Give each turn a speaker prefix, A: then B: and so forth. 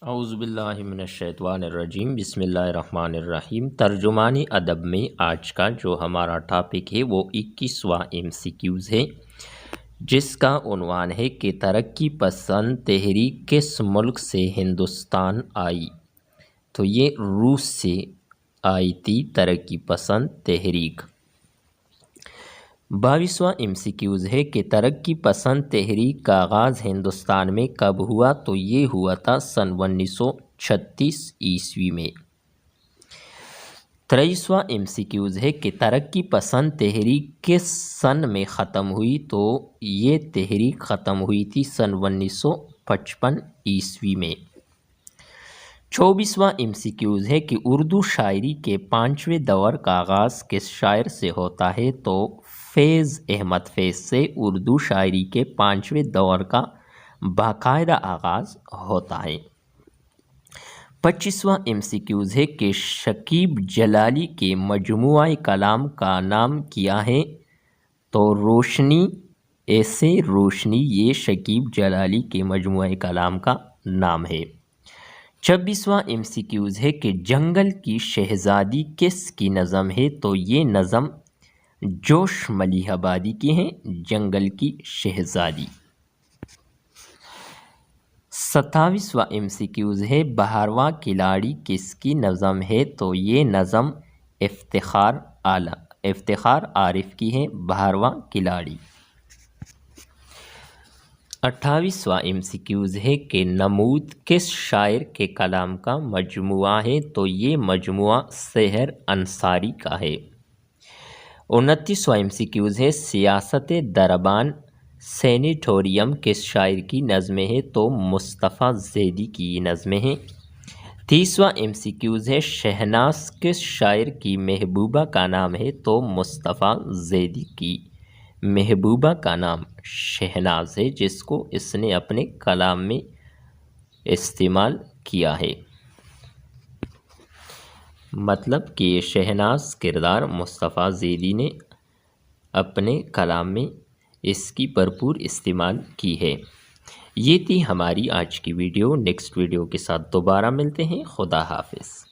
A: اعوذ باللہ من الشیطان الرجیم، بسم اللہ الرحمن الرحیم۔ ترجمانی ادب میں آج کا جو ہمارا ٹاپک ہے وہ 21واں MCQs ہے، جس کا عنوان ہے کہ ترقی پسند تحریک کس ملک سے ہندوستان آئی؟ تو یہ روس سے آئی تھی ترقی پسند تحریک۔ 22واں MCQs ہے کہ ترقی پسند تحریک کا آغاز ہندوستان میں کب ہوا؟ تو یہ ہوا تھا سن 1936 عیسوی میں۔ 23واں MCQs ہے کہ ترقی پسند تحریک کس سن میں ختم ہوئی؟ تو یہ تحریک ختم ہوئی تھی سن 1955 عیسوی میں۔ 24واں MCQs ہے کہ اردو شاعری کے 5ویں دور کا آغاز کس شاعر سے ہوتا ہے؟ تو فیض احمد فیض سے اردو شاعری کے 5ویں دور کا باقاعدہ آغاز ہوتا ہے۔ 25واں MCQs ہے کہ شکیب جلالی کے مجموعہ کلام کا نام کیا ہے؟ تو روشنی، ایسے روشنی، یہ شکیب جلالی کے مجموعہ کلام کا نام ہے۔ 26واں MCQs ہے کہ جنگل کی شہزادی کس کی نظم ہے؟ تو یہ نظم جوش ملیح آبادی کی ہیں، جنگل کی شہزادی۔ 27واں MCQs ہے بہارواں کھلاڑی کس کی نظم ہے؟ تو یہ نظم افتخار عارف کی ہے، بہارواں کھلاڑی۔ 28واں MCQs ہے کہ نمود کس شاعر کے کلام کا مجموعہ ہے؟ تو یہ مجموعہ سحر انصاری کا ہے۔ 29واں MCQs ہے سیاست دربان سینیٹوریم کس شاعر کی نظمیں ہیں؟ تو مصطفیٰ زیدی کی نظمیں ہیں۔ 30واں MCQs ہے شہناز کس شاعر کی محبوبہ کا نام ہے؟ تو مصطفیٰ زیدی کی محبوبہ کا نام شہناز ہے، جس کو اس نے اپنے کلام میں استعمال کیا ہے۔ مطلب کہ یہ شہناز کردار مصطفیٰ زیدی نے اپنے کلام میں اس کی بھرپور استعمال کی ہے۔ یہ تھی ہماری آج کی ویڈیو۔ نیکسٹ ویڈیو کے ساتھ دوبارہ ملتے ہیں۔ خدا حافظ۔